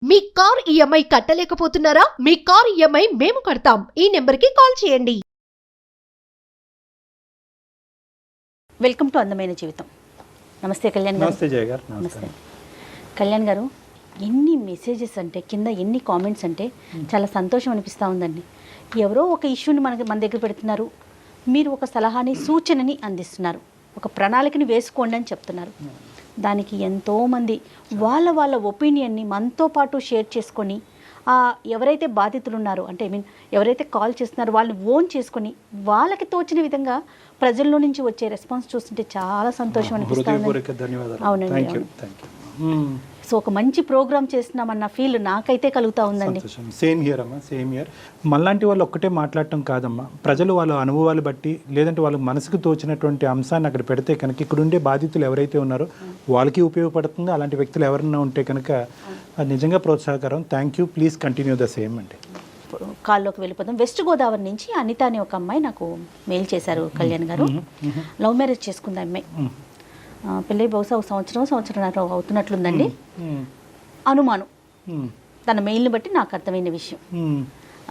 మీ car EMI కట్టలేకపోతున్నారా? మీ car EMI మేము కడతాం. ఈ నెంబర్కి కాల్ చేయండి. వెల్కమ్ టు అందమైన జీవితం. నమస్తే కళ్యాణ్ గారు. నమస్తే జయ గారు. నమస్తే కళ్యాణ్ గారు. ఎన్ని మెసేజెస్ అంటే, కింద ఎన్ని కామెంట్స్ అంటే చాలా సంతోషం అనిపిస్తూ ఉందండి. ఎవరో ఒక ఇష్యూని మన దగ్గర పెడుతున్నారు, మీరు ఒక సలహాని సూచనని అందిస్తున్నారు, ఒక ప్రణాళికని వేసుకోండి అని చెప్తున్నారు. దానికి ఎంతోమంది వాళ్ళ ఒపీనియన్ని మనతో పాటు షేర్ చేసుకొని, ఎవరైతే బాధితులు ఉన్నారో అంటే ఎవరైతే కాల్ చేస్తున్నారో వాళ్ళని ఓన్ చేసుకొని వాళ్ళకి తోచిన విధంగా ప్రజల్లో నుంచి వచ్చే రెస్పాన్స్ చూస్తుంటే చాలా సంతోషం అనిపిస్తుంది. అవునండి. సో ఒక మంచి ప్రోగ్రామ్ చేస్తున్నామన్న ఫీల్ నాకైతే కలుగుతూ ఉందండి. సేమ్ హియర్ అమ్మా, సేమ్ హియర్. మనలాంటి వాళ్ళు ఒక్కటే మాట్లాడటం కాదమ్మా, ప్రజలు వాళ్ళ అనుభవాలు బట్టి లేదంటే వాళ్ళ మనసుకు తోచినటువంటి అంశాన్ని అక్కడ పెడితే కనుక ఇక్కడ ఉండే బాధితులు ఎవరైతే ఉన్నారో వాళ్ళకి ఉపయోగపడుతుందో. అలాంటి వ్యక్తులు ఎవరైనా ఉంటే కనుక అది నిజంగా ప్రోత్సాహకరం. Thank you. Please continue the same అండి. కాల్లోకి వెళ్ళిపోతాం. వెస్ట్ గోదావరి నుంచి అనిత అనే ఒక అమ్మాయి నాకు మెయిల్ చేశారు కళ్యాణ్ గారు. లవ్ మ్యారేజ్ చేసుకుంది అమ్మాయి. పెళ్ళి బహుశా ఒక సంవత్సరంన్నర అవుతున్నట్లుందండి. అనుమానం తన మెయిల్ని బట్టి నాకు అర్థమైన విషయం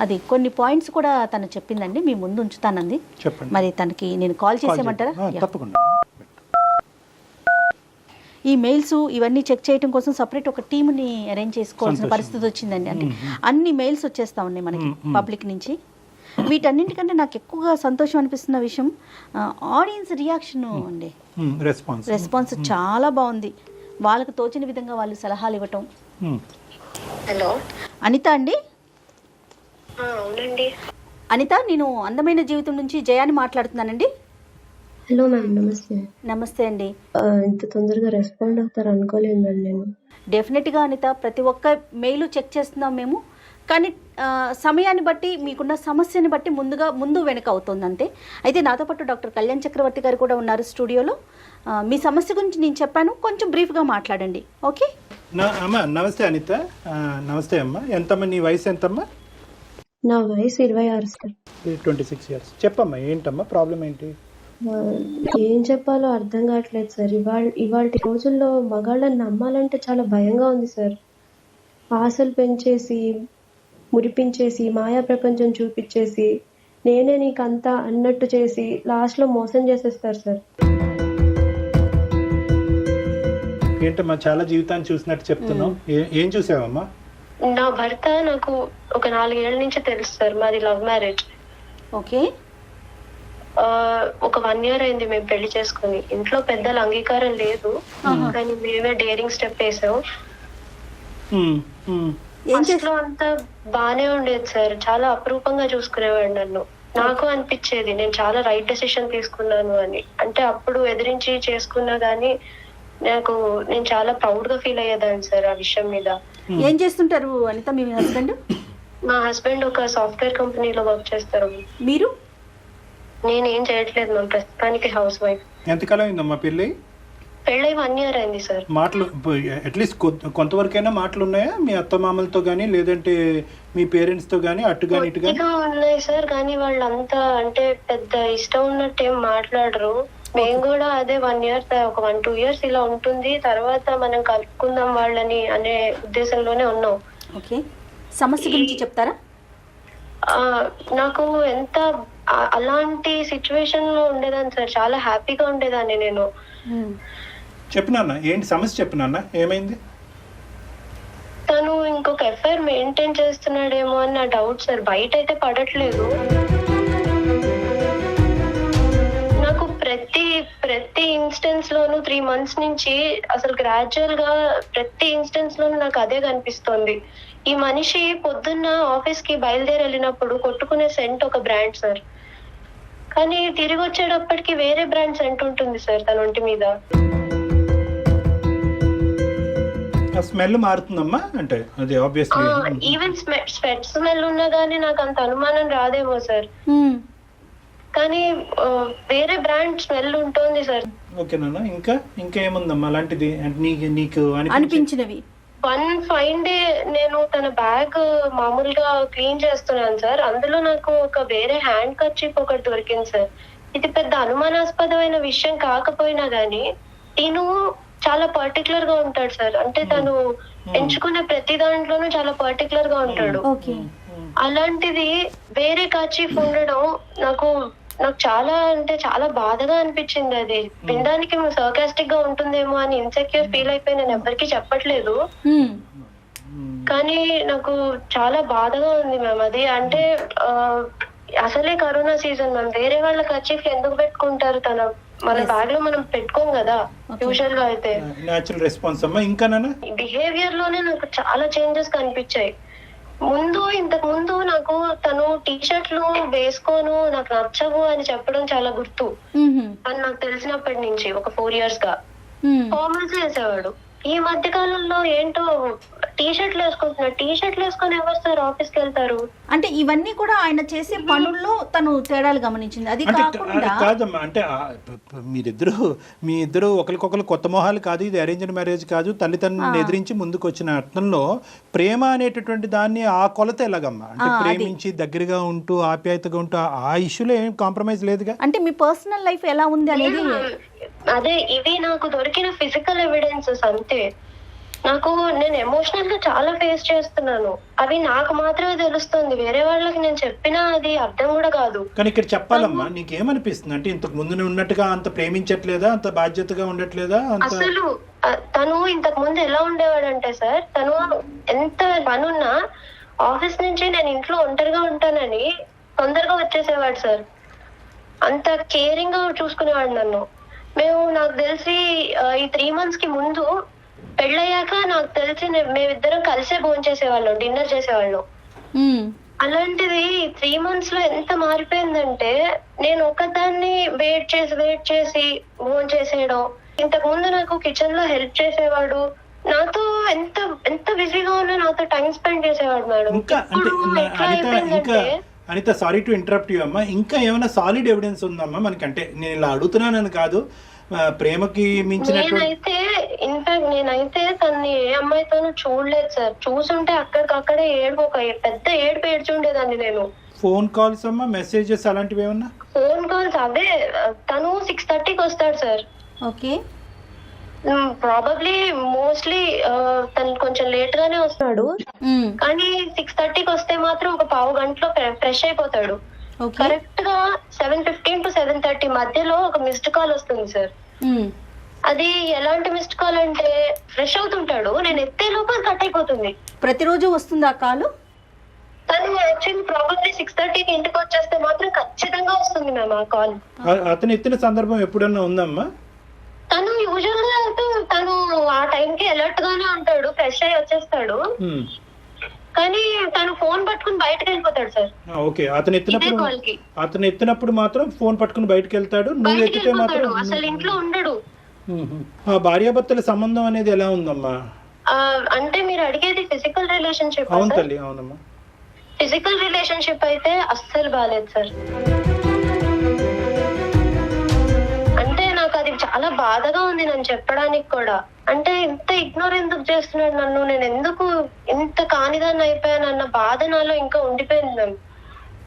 అది. కొన్ని పాయింట్స్ కూడా తను చెప్పిందండి, మీ ముందు ఉంచుతానంది. మరి తనకి నేను కాల్ చేసేయమంటారా? ఈ మెయిల్స్ ఇవన్నీ చెక్ చేయడం కోసం సపరేట్ ఒక టీమ్ని అరేంజ్ చేసుకోవాల్సిన పరిస్థితి వచ్చిందండి. అంటే అన్ని మెయిల్స్ వచ్చేస్తా ఉన్నాయి మనకి పబ్లిక్ నుంచి. వీటన్నింటికంటే నాకు ఎక్కువగా సంతోషం అనిపిస్తున్న విషయం ఆడియన్స్ రియాక్షన్ అండి. రెస్పాన్స్ చాలా బాగుంది. వాళ్ళకు తోచిన విధంగా వాళ్ళు సలహాలు ఇవ్వటం. హలో అనిత అండి. అవునండి అనిత, నేను అందమైన జీవితం నుంచి జయాని మాట్లాడుతున్నానండి. హలో మ్యామ్, నమస్తే. నమస్తే అండి. ఇంత తొందరగా రెస్పాండ్ అవుతారు అనుకోలేదు మ్యామ్ నేను. డెఫినెట్గా అనిత, ప్రతి ఒక్క మెయిల్ చెక్ చేస్తున్నాం మేము. కానీ సమయాన్ని బట్టి, మీకున్న సమస్యని బట్టి ముందు వెనక అవుతుంది అంతే. అయితే నాతో పాటు డాక్టర్ కళ్యాణ్ చక్రవర్తి గారు కూడా ఉన్నారు స్టూడియోలో. మీ సమస్య గురించి నేను చెప్పాను, కొంచెం బ్రీఫ్గా మాట్లాడండి. ఓకే అమ్మా. నమస్తే అనిత. నమస్తే అమ్మా. ఎంతమ్మా నీ వయసు? ఎంతమ్మా? నా వయసు 26 సార్. 26 years. చెప్పమ్మా, ఏంటమ్మా ప్రాబ్లం ఏంటి? ఏం చెప్పాలో అర్థం కావట్లేదు సార్. ఇవాళ రోజుల్లో మగాళ్ళని నమ్మాలంటే చాలా భయంగా ఉంది సార్. ఆశలు పెంచేసి, మురిపించేసి, మాయా ప్రపంచం చూపించేసి, నేనే నీకు అంతా అన్నట్టు చేసి లాస్ట్లో మోసం చేసేస్తారు సార్. ఏంటమ్మా చాలా జీవితాన్ని చూసినట్టు చెప్తున్నావు. ఏం చూసావమ్మా? నా భర్త నాకు ఒక 4 ఏళ్ల నుంచి తెలుసు సార్. మాది లవ్ మ్యారేజ్. ఓకే. ఒక 1 year అయింది మేము పెళ్లి చేసుకుని. ఇంట్లో పెద్దల అంగీకారం లేదు, కానీ మేమే డేరింగ్ స్టెప్ వేసాం. ఇంట్లో అంతా బానే ఉండేది సార్. చాలా అపురూపంగా చూసుకునేవాడు నన్ను. నాకు అనిపించేది నేను చాలా రైట్ డెసిషన్ తీసుకున్నాను అని. అంటే అప్పుడు ఎదిరించి చేసుకున్నా గానీ నేను చాలా ప్రౌడ్ గా ఫీల్ అయ్యేదాన్ని సార్ ఆ విషయం మీద. ఏం చేస్తుంటారు అనిత మీ హస్బెండ్? మా హస్బెండ్ ఒక సాఫ్ట్వేర్ కంపెనీలో వర్క్ చేస్తారు. మీరు? నేనేం చేయట్లేదు మ్యామ్, ప్రస్తుతానికి హౌస్ వైఫ్. ఎంతకాలం అయిందమ్మా పెళ్ళి? పెళ్ళై 1 year అయింది సార్. మాటలు అట్లీస్ట్ కొంతవరకైనా మాటలు ఉన్నాయా మీ అత్త మామలతో గానీ, లేదంటే మీ పేరెంట్స్ తో గానీ, అటు గానీ ఇటు గానీ? ఉన్నాయి సార్, కానీ వాళ్ళంతా అంటే పెద్ద ఇష్టం ఉన్నట్టు ఏం మాట్లాడరు. మేము కూడా అదే 1 year, ఒక 1-2 years ఇలా ఉంటుంది, తర్వాత మనం కలుపుకుందాం వాళ్ళని అనే ఉద్దేశంలోనే ఉన్నాం. ఓకే, సమస్య గురించి చెప్తారా? నాకు ఎంత అలాంటి సిచ్యువేషన్ లో ఉండేదాన్ని సార్, చాలా హ్యాపీగా ఉండేదాన్ని నేను. చెప్పినా ఏంటి సమస్య? చెప్పినా ఏమైంది? తను ఇంకొక ఎఫ్ఐఆర్ మెయింటైన్ చేస్తున్నాడేమో అని నా డౌట్ సార్. బయట అయితే పడట్లేదు. నాకు ప్రతి ఇన్స్టెన్స్ లోను 3 months నుంచి అసలు గ్రాడ్యువల్ గా ప్రతి ఇన్స్టెన్స్ లోను నాకు అదే కనిపిస్తోంది. ఈ మనిషి పొద్దున్న ఆఫీస్ కి బయలుదేరి వెళ్ళినప్పుడు కొట్టుకునే సెంట్ ఒక బ్రాండ్ సార్, కానీ తిరిగి వచ్చేటప్పటికి వేరే బ్రాండ్ సెంట్ ఉంటుంది సార్ తన ఒంటి మీద. స్మెల్ మారుతుందమ్మా? అంటే అది ఆబ్వియస్లీ ఈవెన్ స్వెట్ స్మెల్ ఉన్నా గానీ నాకు అంత అనుమానం రాదేమో సార్, కానీ వేరే బ్రాండ్ స్మెల్ ఉంటుంది సార్. ఓకేనా? ఇంకా ఏముందమ్మా అలాంటిది నీకు అనిపించినవి? వన్ ఫైన్ డే నేను తన బ్యాగ్ మామూలుగా క్లీన్ చేస్తున్నాను సార్. అందులో నాకు ఒక వేరే హ్యాండ్ కర్చీఫ్ ఒకటి దొరికింది సార్. ఇది పెద్ద అనుమానాస్పదమైన విషయం కాకపోయినా గానీ తిను చాలా పర్టికులర్ గా ఉంటాడు సార్. అంటే తను ఎంచుకునే ప్రతి దాంట్లోనూ చాలా పర్టికులర్ గా ఉంటాడు. ఓకే. అలాంటిది వేరే కర్చీఫ్ ఉండడం నాకు చాలా అంటే చాలా బాధగా అనిపించింది. అది వినడానికి సర్కాస్టిక్ గా ఉంటుందేమో అని ఇన్సెక్యూర్ ఫీల్ అయిపోయి నేను ఎవరికి చెప్పట్లేదు, కానీ నాకు చాలా బాధగా ఉంది మ్యామ్. అది అంటే అసలే కరోనా సీజన్ మ్యామ్, వేరే వాళ్ళ కర్చీఫ్ ఎందుకు పెట్టుకుంటారు? మన బ్యాగ్ లో మనం పెట్టుకోం కదా యూజువల్ గా. అయితే న్యాచురల్ రెస్పాన్స్ అమ్మా. ఇంకా బిహేవియర్ లోనే నాకు చాలా చేంజెస్ కనిపించాయి. ఇంతకు ముందు నాకు తను టీ షర్ట్లు వేసుకోను, నాకు నచ్చవు అని చెప్పడం చాలా గుర్తు. అని నాకు తెలిసినప్పటి నుంచి ఒక 4 years గా ఫార్మల్స్ వేసేవాడు. ఈ మధ్య కాలంలో ఏంటో టీ షర్ట్లు వేసుకుంటున్నారు. టీ షర్ట్లు వేసుకొని ఎవరు సార్ ఆఫీస్ కి వెళ్తారు? అంటే ఇవన్నీ కూడా ఆయన చేసే పనుల్లో తను తేడాలు గమనించింది. అది కాకుండా కాదమ్మా, అంటే మీ ఇద్దరు ఒకరికొకరు కొత్త మొహాలు కాదు, ఇది అరేంజ్డ్ మ్యారేజ్ కాదు, తల్లిదండ్రులను ఎదిరించి ముందుకు వచ్చిన అర్థంలో ప్రేమ అనేటటువంటి దాన్ని ఆ కొలత ఎలాగమ్మా? అంటే ప్రేమించి దగ్గరగా ఉంటూ ఆప్యాయతగా ఉంటూ ఆ ఇష్యూలో ఏం కాంప్రమైజ్ లేదుగా. అంటే మీ పర్సనల్ లైఫ్ ఎలా ఉంది అనేది అదే ఇవి నాకు దొరికిన ఫిజికల్ ఎవిడెన్సెస్ అంతే. నేను ఎమోషనల్ గా చాలా ఫేస్ చేస్తున్నాను. అవి నాకు మాత్రమే తెలుస్తుంది, వేరే వాళ్ళకి నేను చెప్పినా అది అర్థం కూడా కాదు. కానీ ఇక్కడ చెప్పాలమ్మా, నీకేమనిపిస్తుంది? అంటే ఇంతకు ముందు ఉన్నట్టుగా అంత ప్రేమించట్లేదా, అంత బాధ్యతగా ఉండట్లేదా? అసలు తను ఇంతకు ముందు ఎలా ఉండేవాడంటే సార్, తను ఎంత పనున్నా ఆఫీస్ నుంచి నేను ఇంట్లో ఒంటరిగా ఉంటానని తొందరగా వచ్చేసేవాడు సార్. అంత కేరింగ్ గా చూసుకునేవాడు నన్ను. నాకు తెలిసి ఈ 3 months కి ముందు పెళ్ళయ్యాక నాకు తెలిసి మేమిద్దరం కలిసే భోజనం చేసేవాళ్ళం, డిన్నర్ చేసేవాళ్ళం. అలాంటిది 3 months లో ఎంత మారిపోయిందంటే, నేను ఒకదాన్ని వెయిట్ చేసి భోజనం చేసేయడం. ఇంతకు ముందు నాకు కిచెన్ లో హెల్ప్ చేసేవాడు, నాతో ఎంత బిజీగా ఉన్నా నాతో టైం స్పెండ్ చేసేవాడు madam. Anitha, sorry to interrupt you అమ్మా, ఇంకా ఏమైనా సాలిడ్ ఎవిడెన్స్ ఉందమ్మా మనకంటే? నేను ఇలా అడుగుతున్నానని కాదు, ప్రేమకి నేనైతే తన్ని ఏ అమ్మాయితోనూ చూడలేదు సార్. చూసుంటే అక్కడికక్కడే పెద్ద ఏడుపు ఏడ్చుండేదాన్ని నేను. ఫోన్ కాల్స్ అమ్మా, మెసేజెస్ అలాంటివి ఏమన్నా? ఫోన్ కాల్స్ అవే. తను 6:30కి వస్తాడు సార్. ఓకే. ప్రాబబ్లీ మోస్ట్లీ తను కొంచెం లేట్ గానే వస్తాడు, కానీ 6:30కి వస్తే మాత్రం ఒక 1/2 గంటలో ఫ్రెష్ అయిపోతాడు. కరెక్ట్ గా 7:15 to 7:30 మధ్యలో ఒక మిస్డ్ కాల్ వస్తుంది సార్. అది ఎలాంటి మిస్డ్ కాల్ అంటే, ఫ్రెష్ అవుతుంటాడు, నేను ఎత్తే లోపల కట్ అయిపోతుంది. ప్రతిరోజు వస్తుంది ఆ కాలు? తను యాక్చువల్లీ ప్రాబబ్లీ 6:30కి ఇంటికి వచ్చేస్తే మాత్రం ఖచ్చితంగా వస్తుంది మ్యామ్ ఆ కాల్. అతను ఎత్తిన సందర్భం ఎప్పుడన్నా ఉందమ్మా? తను యూజువల్ గా తను ఆ టైంకి అలర్ట్ గానే ఉంటాడు, ఫ్రెష్ అయ్యి వచ్చేస్తాడు, కానీ తను ఫోన్ పట్టుకుని బయటకు వెళ్ళిపోతాడు సార్. ఓకే. అతను ఎత్తినప్పుడు మాత్రం ఫోన్ పట్టుకుని బయటకు వెళ్తాడు, నువ్వు ఎత్తితే మాత్రం అసలు ఇంట్లో ఉండడు. ఆ భార్యాభర్తల సంబంధం అనేది ఎలా ఉందమ్మా? అంటే మీరు అడిగేది ఫిజికల్ రిలేషన్షిప్? అవును తల్లి, అవునమ్మా. ఫిజికల్ రిలేషన్షిప్ అయితే అస్సలు బాలేదు సార్. అంటే నాకు అది చాలా బాధగా ఉంది నన్ను చెప్పడానికి కూడా. అంటే ఇంత ఇగ్నోర్ ఎందుకు చేస్తున్నాడు నన్ను, నేను ఎందుకు ఇంత కానిదాన్ని అయిపోయానన్న బాధ నాలో ఇంకా ఉండిపోయింది మ్యామ్.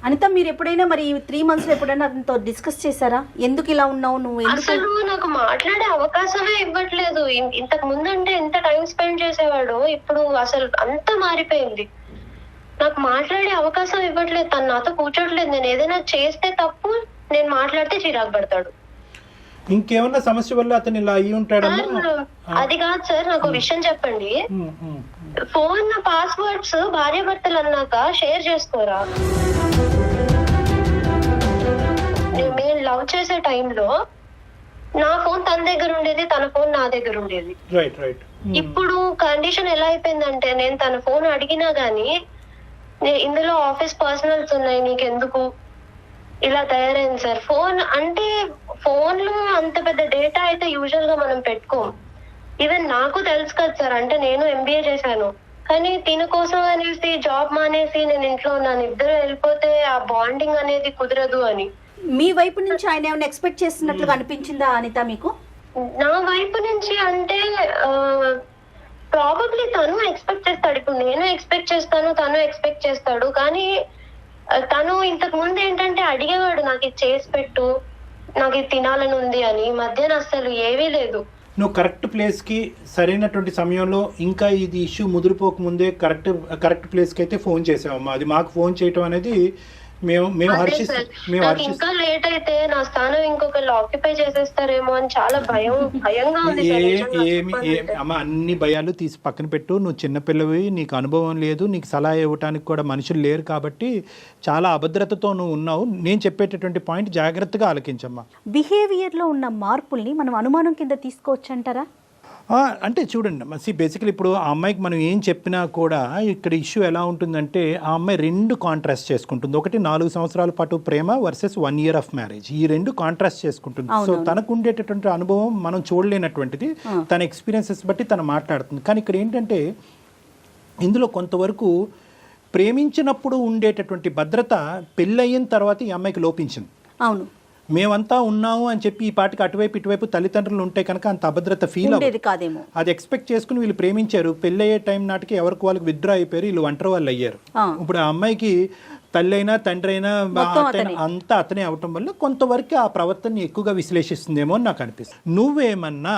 అనిత, మీరు ఎప్పుడైనా మరి 3 months లో ఎప్పుడైనా అతనితో డిస్కస్ చేశారా? ఎందుకు ఇలా ఉన్నావు నువ్వు? అసలు నాకు మాట్లాడే అవకాశమే ఇవ్వట్లేదు. ఇంతకు ముందు అంటే ఎంత టైం స్పెండ్ చేసేవాడు, ఇప్పుడు అసలు అంతా మారిపోయింది. నాకు మాట్లాడే అవకాశం ఇవ్వట్లేదు, తను నాతో కూర్చోట్లేదు. నేను ఏదైనా చేస్తే తప్పు, నేను మాట్లాడితే చిరాకు పడతాడు. ఇంకేమన్నా సమస్య వల్ల అతను ఇలా అయ్యి ఉంటాడమ్మా? అది కాదు సార్, నాకు విషయం చెప్పండి. ఫోన్ పాస్వర్డ్స్ భార్యాభర్తలు అన్నాక షేర్ చేసుకోరా? మేము లవ్ చేసే టైంలో నా ఫోన్ తన దగ్గర ఉండేది, తన ఫోన్ నా దగ్గర ఉండేది. ఇప్పుడు కండిషన్ ఎలా అయిపోయిందంటే, నేను తన ఫోన్ అడిగినా గానీ ఇందులో ఆఫీస్ పర్సనల్స్ ఉన్నాయి, నీకెందుకు ఇలా తయారైంది సార్. ఫోన్ అంటే ఫోన్ లో అంత పెద్ద డేటా అయితే యూజువల్ గా మనం పెట్టుకోం. ఈవెన్ నాకు తెలుసు కదా సార్, అంటే నేను MBA చేశాను, కానీ తిన కోసం అనేసి జాబ్ మానేసి నేను ఇంట్లో ఉన్నాను. ఇద్దరు వెళ్ళిపోతే ఆ బాండింగ్ అనేది కుదరదు అని. మీ వైపు నుంచి ఆయన ఏమైనా ఎక్స్పెక్ట్ చేస్తున్నట్లుగా అనిపించిందా అనిత మీకు? నా వైపు నుంచి అంటే ప్రాబబ్లీ తను ఎక్స్పెక్ట్ చేస్తాడు, ఇప్పుడు నేను ఎక్స్పెక్ట్ చేస్తాను, తను ఎక్స్పెక్ట్ చేస్తాడు. కానీ తను ఇంతకు ముందు ఏంటంటే అడిగేవాడు, నాకు ఇది చేసి పెట్టు, నాకు ఇది తినాలని ఉంది అని. మధ్యాహ్నం అసలు ఏవీ లేదు. నువ్వు కరెక్ట్ ప్లేస్కి సరైనటువంటి సమయంలో ఇంకా ఇది ఇష్యూ ముదిరిపోకముందే కరెక్ట్ ప్లేస్కి అయితే ఫోన్ చేసావమ్మా. అది మాకు ఫోన్ చేయటం అనేది మేము అదే సార్, నాకు ఇంకా లేట్ అయితే నా స్థానం ఇంకొకళ్ళు ఆక్యుపై చేసేస్తారేమో అని చాలా భయంగా ఉంది సార్. నిజంగా. అమ్మ అన్ని భయాలు తీసి పక్కన పెట్టు. నువ్వు చిన్నపిల్లవి, నీకు అనుభవం లేదు, నీకు సలహా ఇవ్వడానికి కూడా మనుషులు లేరు కాబట్టి చాలా అభద్రతతో నువ్వు ఉన్నావు. నేను చెప్పేటటువంటి పాయింట్ జాగ్రత్తగా ఆలకించమ్మా. బిహేవియర్లో ఉన్న మార్పుల్ని మనం అనుమానం కింద తీసుకోవచ్చు అంటారా? అంటే చూడండి బేసికలీ ఇప్పుడు ఆ అమ్మాయికి మనం ఏం చెప్పినా కూడా ఇక్కడ ఇష్యూ ఎలా ఉంటుందంటే ఆ అమ్మాయి రెండు కాంట్రాస్ట్ చేసుకుంటుంది. ఒకటి 4 సంవత్సరాల పాటు ప్రేమ వర్సెస్ 1 year ఆఫ్ మ్యారేజ్. ఈ రెండు కాంట్రాస్ట్ చేసుకుంటుంది. సో తనకు ఉండేటటువంటి అనుభవం మనం చూడలేనటువంటిది తన ఎక్స్పీరియన్సెస్ బట్టి తను మాట్లాడుతుంది. కానీ ఇక్కడ ఏంటంటే ఇందులో కొంతవరకు ప్రేమించినప్పుడు ఉండేటటువంటి భద్రత పెళ్ళయిన తర్వాత ఈ అమ్మాయికి లోపించింది. అవును, మేమంతా ఉన్నాము అని చెప్పి ఈ పాటికి అటువైపు ఇటువైపు తల్లిదండ్రులు ఉంటే కనుక అంత అభద్రత ఫీల్ ఉండేది కాదేమో. అది ఎక్స్పెక్ట్ చేసుకుని వీళ్ళు ప్రేమించారు. పెళ్ళి అయ్యే టైం నాటికి ఎవరికి వాళ్ళకి విత్డ్రా అయిపోయారు, వీళ్ళు ఒంటరి వాళ్ళు అయ్యారు. ఇప్పుడు ఆ అమ్మాయికి తల్లి అయినా తండ్రి అయినా అంతా అతనే అవటం వల్ల కొంతవరకు ఆ ప్రవర్తనని ఎక్కువగా విశ్లేషిస్తుందేమో అని నాకు అనిపిస్తుంది. నువ్వేమన్నా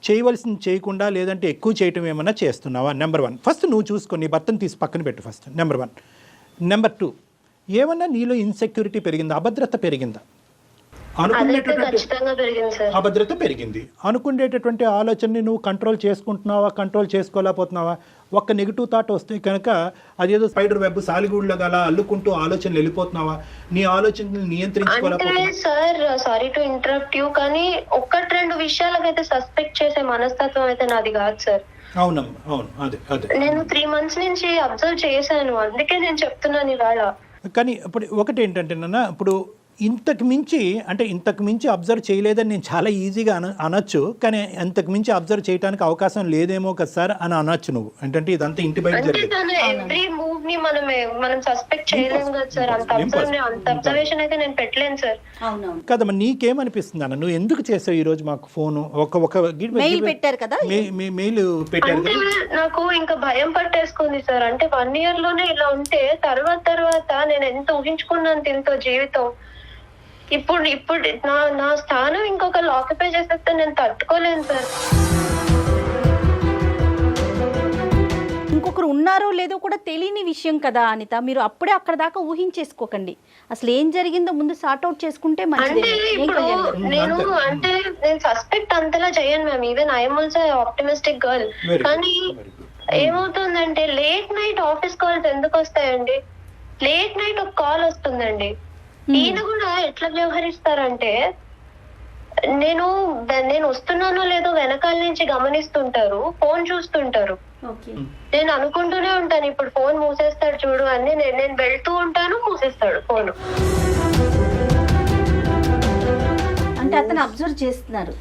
చేయవలసింది చేయకుండా లేదంటే ఎక్కువ చేయటం ఏమన్నా చేస్తున్నావా? నెంబర్ 1 ఫస్ట్ నువ్వు చూసుకో, నీ భర్తను తీసి పక్కన పెట్టు ఫస్ట్. నెంబర్ 1. నెంబర్ 2, ఏమన్నా నీలో ఇన్సెక్యూరిటీ పెరిగిందా, అభద్రత పెరిగిందా? అభద్రత పెరిగింది. అనుకునేటటువంటి ఆలోచనని నువ్వు కంట్రోల్ చేసుకుంటున్నావా, కంట్రోల్ చేసుకోలేకపోతున్నావా? ఒక్క నెగిటివ్ థాట్ వస్తే కనుక అదేదో స్పైడర్ వెబ్ సాలిగూడ్లాగా అలా అల్లుకుంటూ ఆలోచనలు వెళ్ళిపోతున్నావా? నీ ఆలోచనలు నియంత్రించుకోలేకపోతున్నావా? Sir sorry to interrupt you, కానీ 1-2 విషయాలకైతే సస్పెక్ట్ చేసే మనస్తత్వం అయితే నాది కాదు సార్. అవునమ్మా, అవును, అదే అదే నేను 3 months నుంచి అబ్జర్వ్ చేశాను, అందుకే నేను చెప్తున్నాను ఇవాళ. కానీ ఇప్పుడు ఒకటి ఏంటంటే నాన్న, ఇప్పుడు ఇంతకు మించి అబ్జర్వ్ చేయలేదని నేను చాలా ఈజీగా అనొచ్చు. కానీ ఇంతకు మించి అబ్జర్వ్ చేయడానికి అవకాశం లేదేమో కదా సార్ అని అనొచ్చు నువ్వు. ఏంటంటే ఇదంతా ఇంటి బయట జరిగింది. ఎవ్రీ మూవ్ ని మనం సస్పెక్ట్ చేయలేము కదా సార్. అంత అబ్జర్వేషన్ అయితే నేను పెట్టలేను సార్. కదమ్మా, నీకేమనిపిస్తుంది అన్న? నువ్వు ఎందుకు చేసావు ఈ రోజు మాకు ఫోన్? ఒక మెయిల్ పెట్టారు కదా, మెయిల్ పెట్టారు కదా. నాకు ఇంకా భయం పట్టేసుకుంది సార్. అంటే 1 year లోనే ఇలా ఉంటే తర్వాత నేను ఎంత ఊహించుకున్నాను దీంతో జీవితం. ఇప్పుడు నా స్థానం ఇంకొకరు ఆక్యుపై చేసేస్తే నేను తట్టుకోలేను సార్. ఇంకొకరు ఉన్నారో లేదో కూడా తెలియని విషయం కదా అనిత. మీరు అప్పుడే అక్కడ దాకా ఊహించేసుకోకండి. అసలు ఏం జరిగిందో ముందు సార్ట్ అవుట్ చేసుకుంటే మంచిది. ఇప్పుడు నేను సస్పెక్ట్ అంతలా చేయను ma'am. Even I'm also optimistic girl. కానీ ఏమవుతుందంటే లేట్ నైట్ ఆఫీస్ కాల్స్ ఎందుకు వస్తాయండి? లేట్ నైట్ ఒక కాల్ వస్తుందండి. ఈయన కూడా ఎట్లా వ్యవహరిస్తారంటే, నేను వస్తున్నానో లేదో వెనకాల నుంచి గమనిస్తుంటారు, ఫోన్ చూస్తుంటారు. నేను అనుకుంటూనే ఉంటాను ఇప్పుడు ఫోన్ మూసేస్తాడు చూడు అని. నేను వెళ్తూ ఉంటాను, మూసేస్తాడు ఫోన్. అంటే అతను అబ్జర్వ్ చేస్తున్నారు,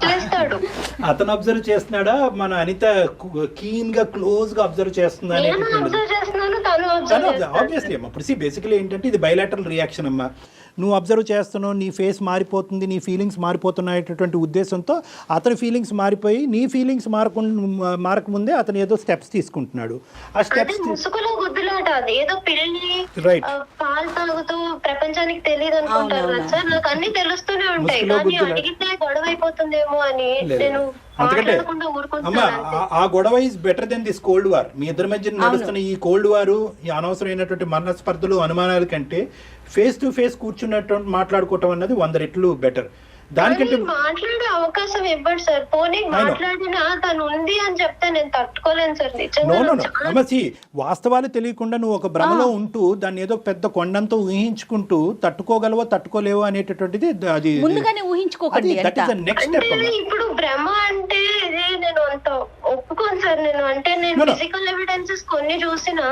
చేస్తాడు. అతను అబ్జర్వ్ చేస్తున్నాడా, మన అనిత కీన్ గా క్లోజ్ గా అబ్జర్వ్ చేస్తుందా? ఆబ్వియస్లీ అమ్మా. ఇప్పుడు బేసికలీ ఏంటంటే ఇది బైలాటరల్ రియాక్షన్ అమ్మా. నువ్వు అబ్జర్వ్ చేస్తున్నావు, నీ ఫేస్ మారిపోతుంది, నీ ఫీలింగ్స్ మారిపోతున్నాయటువంటి ఉద్దేశంతో అతని ఫీలింగ్స్ మారిపోయి నీ ఫీలింగ్స్ మారకముందే అతను ఏదో స్టెప్స్ తీసుకుంటున్నాడు. ఆ స్టెప్స్ ముసుగులో గుద్దులాట. ఏదో పిల్లి పాలు తాగుతూ ప్రపంచానికి తెలియదు అనుకుంటారు కదా సార్. నాకు అన్ని తెలుస్తూనే ఉంటాయి, కానీ అడిగితే గొడవ అయిపోతుందేమో అని నేను అమ్మా. ఆ గొడవ is better than this cold war. మీ ఇద్దరి మధ్య నడుస్తున్న ఈ కోల్డ్ వారు, ఈ అనవసరమైనటువంటి మనస్పర్ధలు, అనుమానాల కంటే ఫేస్ టు ఫేస్ కూర్చున్నటువంటి మాట్లాడుకోవటం అన్నది 100 రెట్లు బెటర్. దానికంటే మాట్లాడే అవకాశం ఇవ్వడు సార్. పోనీ మాట్లాడినా తను ఉంది అని చెప్తే నేను తట్టుకోలేను సార్. వాస్తవాలు తెలియకుండా నువ్వు ఒక భ్రమలో ఉంటూ దాన్ని ఏదో పెద్ద కొండంతో ఊహించుకుంటూ తట్టుకోగలవో తట్టుకోలేవో అనేటటువంటిది అది ముందుగానే ఊహించుకోకండి. Next step. ఇప్పుడు భ్రమ అంటే నేను అంత ఒప్పుకోను సార్. నేను ఫిజికల్ ఎవిడెన్సెస్ కొన్ని చూసినా,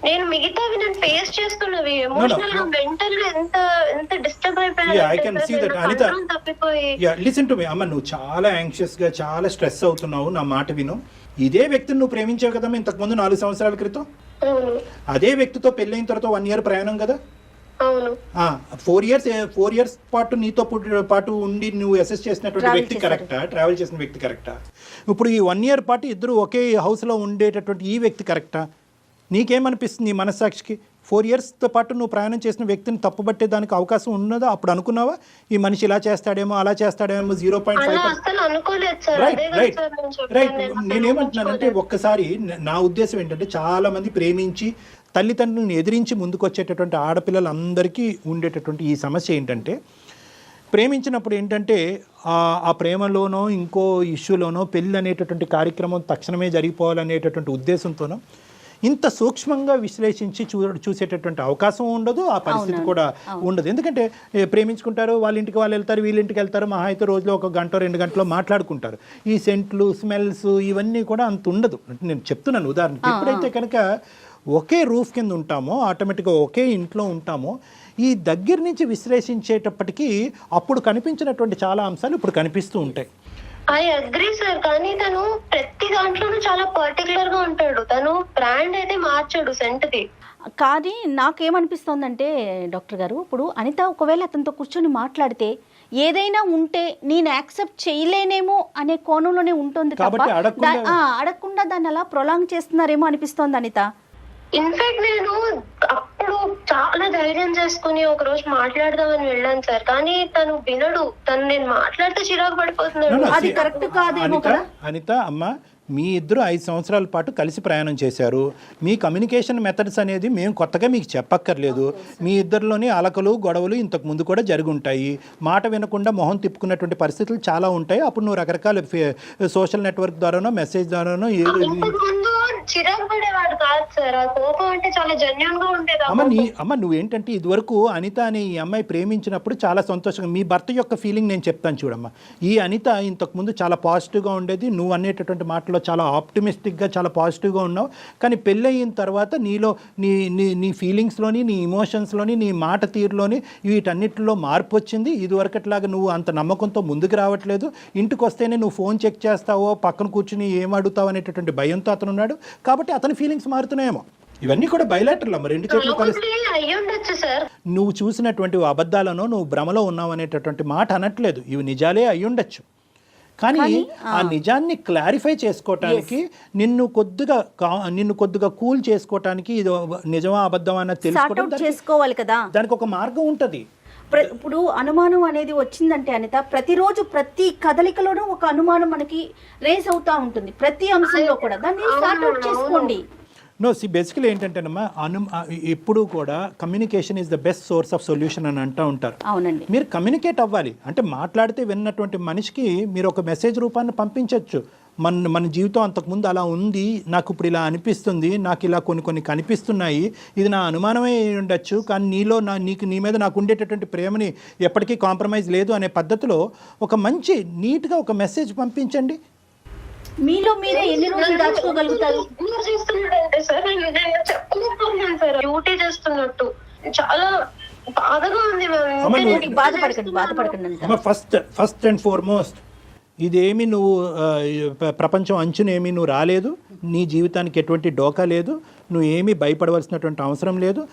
నేను మిగతావి నేను ఫేస్ చేస్తున్నవి ఎమోషనల్ గా మెంటల్ గా ఎంత డిస్టర్బ్ అయిపోయాను. తప్పిపోయి లిసన్ టు మీ అమ్మ, నువ్వు చాలా యాంగ్షియస్ గా చాలా స్ట్రెస్ అవుతున్నావు. నా మాట విను. ఇదే వ్యక్తిని నువ్వు ప్రేమించావు కదమ్మా ఇంతకు ముందు 4 సంవత్సరాల క్రితం. అదే వ్యక్తితో పెళ్ళైన తర్వాత 1 year ప్రయాణం కదా. 4 years పాటు నీతో పాటు ఉండి నువ్వు అసెస్ చేసినటువంటి వ్యక్తి కరెక్టా? ట్రావెల్ చేసిన వ్యక్తి కరెక్టా? ఇప్పుడు ఈ 1 year పాటు ఇద్దరు ఒకే హౌస్ లో ఉండేటటువంటి ఈ వ్యక్తి కరెక్టా? నీకేమనిపిస్తుంది నీ మనస్సాక్షికి? 4 ఇయర్స్తో పాటు నువ్వు ప్రయాణం చేసిన వ్యక్తిని తప్పుబట్టే దానికి అవకాశం ఉన్నదా? అప్పుడు అనుకున్నావా ఈ మనిషి ఇలా చేస్తాడేమో అలా చేస్తాడేమో 0.5? అసలు అనుకోలేదు సార్. రైట్ అదే రైట్ కదా సార్ నేను చెప్పాను, రైట్. నేను నేనేమంటున్నానంటే ఒక్కసారి నా ఉద్దేశం ఏంటంటే చాలా మంది ప్రేమించి తల్లిదండ్రులను ఎదిరించి ముందుకు వచ్చేటటువంటి ఆడపిల్లలందరికీ ఉండేటటువంటి ఈ సమస్య ఏంటంటే, ప్రేమించినప్పుడు ఏంటంటే ఆ ప్రేమలోనో ఇంకో ఇష్యూలోనో పెళ్ళి అనేటటువంటి కార్యక్రమం తక్షణమే జరిగిపోవాలనేటటువంటి ఉద్దేశంతోనో ఇంత సూక్ష్మంగా విశ్లేషించి చూసేటటువంటి అవకాశం ఉండదు, ఆ పరిస్థితి కూడా ఉండదు. ఎందుకంటే ప్రేమించుకుంటారు, వాళ్ళ ఇంటికి వాళ్ళు వెళ్తారు, వీళ్ళ ఇంటికి వెళ్తారు, మహా అయితే రోజులో 1 గంట 2 గంటలో మాట్లాడుకుంటారు. ఈ సెంట్లు స్మెల్స్ ఇవన్నీ కూడా అంత ఉండదు. నేను చెప్తున్నాను ఉదాహరణకి. ఎప్పుడైతే కనుక ఒకే రూఫ్ కింద ఉంటామో, ఆటోమేటిక్గా ఒకే ఇంట్లో ఉంటామో, ఈ దగ్గర నుంచి విశ్లేషించేటప్పటికీ అప్పుడు కనిపించినటువంటి చాలా అంశాలు ఇప్పుడు కనిపిస్తూ ఉంటాయి. I agree sir. కానీ తను ప్రతి దాంట్లోనూ చాలా పర్టికులర్ గా ఉంటాడు. తను బ్రాండ్ అయితే మార్చాడు సెంట్ది. కానీ నాకేమనిపిస్తోందంటే డాక్టర్ గారు, ఇప్పుడు అనిత ఒకవేళ అతనితో కూర్చొని మాట్లాడితే ఏదైనా ఉంటే నేను యాక్సెప్ట్ చేయలేనేమో అనే కోణంలోనే ఉంటుంది తప్ప కాబట్టి అడగకుండా దాన్ని అలా ప్రొలాంగ్ చేస్తున్నారేమో అనిపిస్తోంది అనిత. ఇన్ఫాక్ట్ నేను అప్పుడు చాలా ధైర్యం చేసుకుని ఒక రోజు మాట్లాడదామని వెళ్ళాను సార్. కానీ తను వినడు. తను నేను మాట్లాడితే చిరాకు పడిపోతున్నాడు. అది కరెక్ట్ కాదేమో కదా. అనిత అమ్మ, మీ ఇద్దరు 5 సంవత్సరాల పాటు కలిసి ప్రయాణం చేశారు. మీ కమ్యూనికేషన్ మెథడ్స్ అనేది మేము కొత్తగా మీకు చెప్పక్కర్లేదు. మీ ఇద్దరిలోని అలకలు గొడవలు ఇంతకు ముందు కూడా జరిగి ఉంటాయి. మాట వినకుండా మొహం తిప్పుకున్నటువంటి పరిస్థితులు చాలా ఉంటాయి. అప్పుడు నువ్వు రకరకాల సోషల్ నెట్వర్క్ ద్వారానో మెసేజ్ ద్వారానో ముందు చిరాకు పడేవాడు కాదు సార్. ఆ కోపం అంటే చాలా జెన్యూన్ గా ఉండేది. అమ్మ నువ్వేంటంటే ఇదివరకు అనిత అనే ఈ అమ్మాయి ప్రేమించినప్పుడు చాలా సంతోషంగా, మీ భర్త యొక్క ఫీలింగ్ నేను చెప్తాను చూడమ్మా. ఈ అనిత ఇంతకు ముందు చాలా పాజిటివ్గా ఉండేది. నువ్వు అనేటటువంటి మాటలో చాలా ఆప్టిమిస్టిక్గా చాలా పాజిటివ్గా ఉన్నావు. కానీ పెళ్ళయిన తర్వాత నీలో నీ నీ నీ ఫీలింగ్స్లోని, నీ ఇమోషన్స్లోని, నీ మాట తీరులోని వీటన్నిటిలో మార్పు వచ్చింది. ఇదివరకట్లాగా నువ్వు అంత నమ్మకంతో ముందుకు రావట్లేదు. ఇంటికి వస్తేనే నువ్వు ఫోన్ చెక్ చేస్తావో, పక్కన కూర్చుని ఏం అడుగుతావు అనేటటువంటి భయంతో అతను ఉన్నాడు. కాబట్టి అతని ఫీలింగ్స్ మారుతున్నాయేమో. ఇవన్నీ కూడా బయలాటర్లు అమ్మ, 2 చేతులు కలిసి. నువ్వు చూసినటువంటి అబద్ధాలను నువ్వు భ్రమలో ఉన్నావు అనేటటువంటి మాట అనట్లేదు. ఇవి నిజాలే అయ్యుండొచ్చు. కానీ ఆ నిజాన్ని క్లారిఫై చేసుకోవటానికి నిన్ను కొద్దిగా కూల్ చేసుకోవటానికి ఇది నిజమా అబద్ధమా అన్నది తెలుసుకోవాలి కదా. దానికి ఒక మార్గం ఉంటుంది. ఇప్పుడు అనుమానం అనేది వచ్చిందంటే అనిత, ప్రతిరోజు ప్రతి కదలికలోనూ ఒక అనుమానం మనకి రేస్ అవుతా ఉంటుంది. ప్రతి అంశంలో కూడా దాన్ని సార్ట్ అవుట్ చేసుకోండి. బేసికలీ ఏంటంటేనమ్మా, ఎప్పుడు కూడా communication is the best source of solution అని అంటూ ఉంటారు. అవునండి. మీరు కమ్యూనికేట్ అవ్వాలి. అంటే మాట్లాడితే విన్నటువంటి మనిషికి మీరు ఒక మెసేజ్ రూపాన్ని పంపించవచ్చు. మన జీవితం అంతకుముందు అలా ఉంది, నాకు ఇప్పుడు ఇలా అనిపిస్తుంది, నాకు ఇలా కొన్ని కనిపిస్తున్నాయి, ఇది నా అనుమానమే ఉండొచ్చు, కానీ నీ మీద నాకు ఉండేటటువంటి ప్రేమని ఎప్పటికీ కాంప్రమైజ్ లేదు అనే పద్ధతిలో ఒక మంచి నీట్గా ఒక మెసేజ్ పంపించండి. మీలో మీరే ఎన్ని రోజులు దాచుకోగలుగుతారు? డ్యూటీ చేస్తున్నట్టు చాలా బాధగా ఉంది. బాధపడకండి. ఫస్ట్ అండ్ ఫార్మోస్ట్, ఇదేమి నువ్వు ప్రపంచం అంచునేమి నువ్వు రాలేదు. నీ జీవితానికి ఎటువంటి డోకా లేదు. నువ్వు ఏమీ భయపడవలసినటువంటి అవసరం లేదు.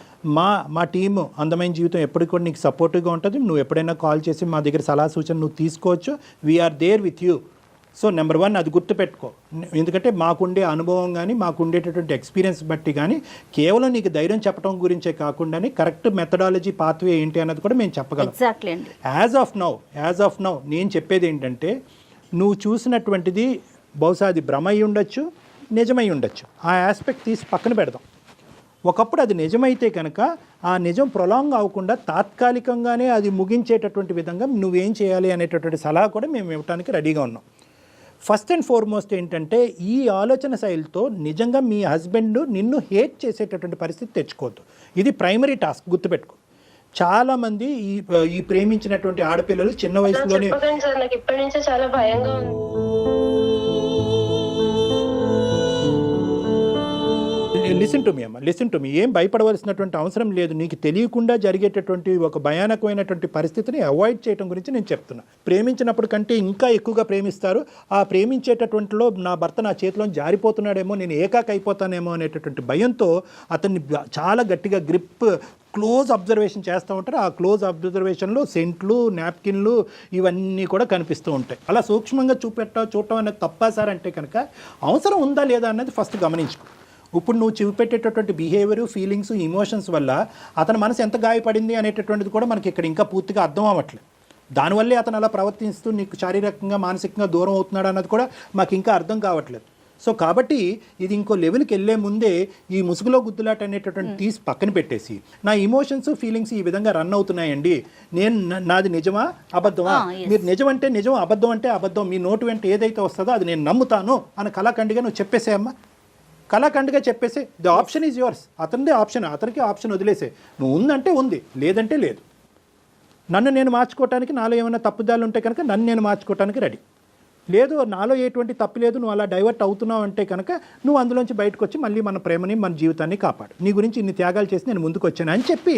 మా టీము అందమైన జీవితం ఎప్పటికి కూడా నీకు సపోర్టివ్గా ఉంటుంది. నువ్వు ఎప్పుడైనా కాల్ చేసి మా దగ్గర సలహా సూచన నువ్వు తీసుకోవచ్చు. We are there with you. So number 1 అది గుర్తుపెట్టుకో. ఎందుకంటే మాకుండే అనుభవం కానీ మాకుండేటటువంటి ఎక్స్పీరియన్స్ బట్టి కానీ కేవలం నీకు ధైర్యం చెప్పడం గురించే కాకుండా కరెక్ట్ మెథడాలజీ పాత్వే ఏంటి అన్నది కూడా మేము చెప్పగలం. యాజ్ ఆఫ్ నౌ నేను చెప్పేది ఏంటంటే, నువ్వు చూసినటువంటిది బహుశా అది భ్రమ అయి ఉండొచ్చు, నిజమై ఉండొచ్చు. ఆ ఆస్పెక్ట్ తీసి పక్కన పెడదాం. ఒకప్పుడు అది నిజమైతే కనుక ఆ నిజం ప్రొలాంగ్ అవ్వకుండా తాత్కాలికంగానే అది ముగించేటటువంటి విధంగా నువ్వేం చేయాలి అనేటటువంటి సలహా కూడా మేము ఇవ్వడానికి రెడీగా ఉన్నాం. ఫస్ట్ అండ్ ఫార్మోస్ట్ ఏంటంటే, ఈ ఆలోచన శైలితో నిజంగా మీ హస్బెండ్ నిన్ను హేట్ చేసేటటువంటి పరిస్థితి తెచ్చుకోవద్దు. ఇది ప్రైమరీ టాస్క్, గుర్తుపెట్టుకో. చాలామంది ఈ ప్రేమించినటువంటి ఆడపిల్లలు చిన్న వయసులోనే ఇప్పటి నుంచే చాలా భయంగా ఉంది. Listen to me. ఏం భయపడవలసినటువంటి అవసరం లేదు. నీకు తెలియకుండా జరిగేటటువంటి ఒక భయానకమైనటువంటి పరిస్థితిని అవాయిడ్ చేయడం గురించి నేను చెప్తున్నా. ప్రేమించినప్పుడు కంటే ఇంకా ఎక్కువగా ప్రేమిస్తారు. ఆ ప్రేమించేటటువంటిలో నా భర్త నా చేతిలో జారిపోతున్నాడేమో, నేను ఏకాకి అయిపోతానేమో అనేటటువంటి భయంతో అతన్ని చాలా గట్టిగా క్లోజ్ అబ్జర్వేషన్ చేస్తూ ఉంటారు. ఆ క్లోజ్ అబ్జర్వేషన్లో సెంట్లు, నాప్కిన్లు ఇవన్నీ కూడా కనిపిస్తూ ఉంటాయి. అలా సూక్ష్మంగా చూడటం అనేది తప్పా సార్ అంటే కనుక అవసరం ఉందా లేదా అన్నది ఫస్ట్ గమనించుకో. ఇప్పుడు నువ్వు చూపెట్టేటటువంటి బిహేవియర్, ఫీలింగ్స్, ఇమోషన్స్ వల్ల అతని మనసు ఎంత గాయపడింది అనేటటువంటిది కూడా మనకి ఇక్కడ ఇంకా పూర్తిగా అర్థం అవ్వట్లేదు. దానివల్లే అతను అలా ప్రవర్తిస్తూ నీకు శారీరకంగా, మానసికంగా దూరం అవుతున్నాడు అన్నది కూడా మాకు ఇంకా అర్థం కావట్లేదు. సో కాబట్టి ఇది ఇంకో లెవెల్కి వెళ్ళే ముందే ఈ ముసుగులో గుద్దులాట అనేటటువంటి తీసి పక్కన పెట్టేసి, నా ఇమోషన్స్, ఫీలింగ్స్ ఈ విధంగా రన్ అవుతున్నాయండి, నాది నిజమా అబద్ధమా, మీరు నిజం అంటే నిజం, అబద్ధం అంటే అబద్ధం, మీ నోటు వెంట ఏదైతే వస్తుందో అది నేను నమ్ముతాను అని కళాఖండిగా నువ్వు చెప్పేసేయమ్మా. కళాఖండిగా చెప్పేసి ద ఆప్షన్ ఈజ్ యువర్స్. అతనిదే ఆప్షన్, అతనికి ఆప్షన్ వదిలేసే. నువ్వు ఉందంటే ఉంది, లేదంటే లేదు. నన్ను నేను మార్చుకోవటానికి, నాలో ఏమైనా తప్పుదాలు ఉంటే కనుక నన్ను నేను మార్చుకోవటానికి రెడీ. లేదు, నాలో ఎటువంటి తప్పు లేదు, నువ్వు అలా డైవర్ట్ అవుతున్నావు అంటే కనుక నువ్వు అందులోంచి బయటకు వచ్చి మళ్ళీ మన ప్రేమని, మన జీవితాన్ని కాపాడు. నీ గురించి ఇన్ని త్యాగాలు చేసి నేను ముందుకు వచ్చాను అని చెప్పి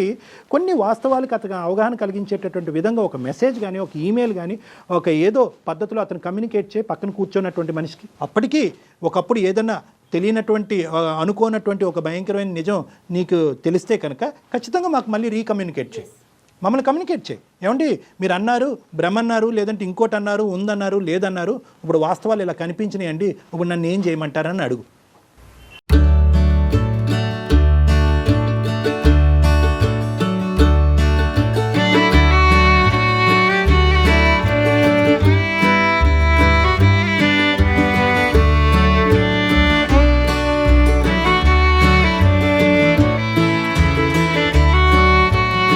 కొన్ని వాస్తవాలకు అతను అవగాహన కలిగించేటటువంటి విధంగా ఒక మెసేజ్ కానీ, ఒక ఈమెయిల్ కానీ, ఒక ఏదో పద్ధతిలో అతను కమ్యూనికేట్ చేయి పక్కన కూర్చున్నటువంటి మనిషికి. అప్పటికీ ఒకప్పుడు ఏదన్నా తెలియనటువంటి, అనుకోనటువంటి ఒక భయంకరమైన నిజం నీకు తెలిస్తే కనుక ఖచ్చితంగా మాకు మళ్ళీ రీకమ్యూనికేట్ చేయి, మమ్మల్ని కమ్యూనికేట్ చేయి. ఏమండి మీరు అన్నారు, బ్రహ్మన్నారు, లేదంటే ఇంకోటి అన్నారు, ఉందన్నారు, లేదన్నారు, ఇప్పుడు వాస్తవాలు ఇలా కనిపించినాయండి, ఇప్పుడు నన్ను ఏం చేయమంటారని అడుగు.